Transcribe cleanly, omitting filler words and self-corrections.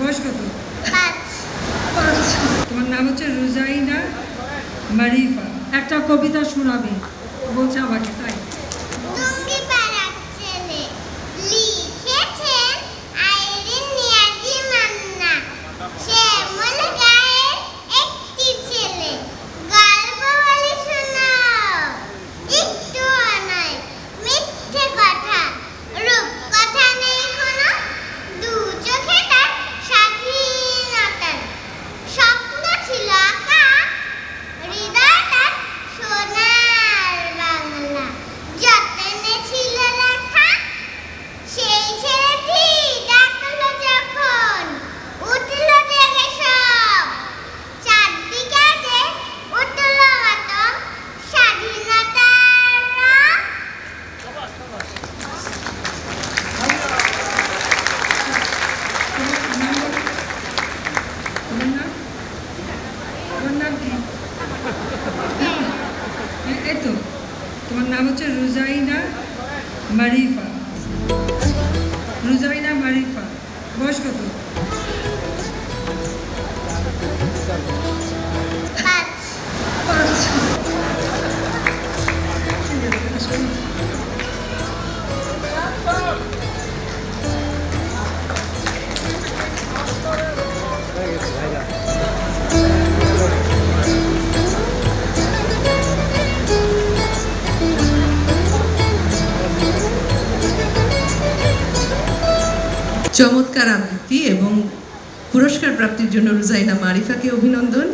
বয়স কত? 5। তোমার নাম হচ্ছে রুজাইনা মারিফা। একটা কবিতা শোনাবে বলছে আমাকে, তাই? তোমার নাম হচ্ছে রুজাইনা মারিফা। রুজাইনা মারিফা, বয়স কত? 5। চমৎকার আবৃত্তি এবং পুরস্কার প্রাপ্তির জন্য রুজাইনা মারিফাকে অভিনন্দন।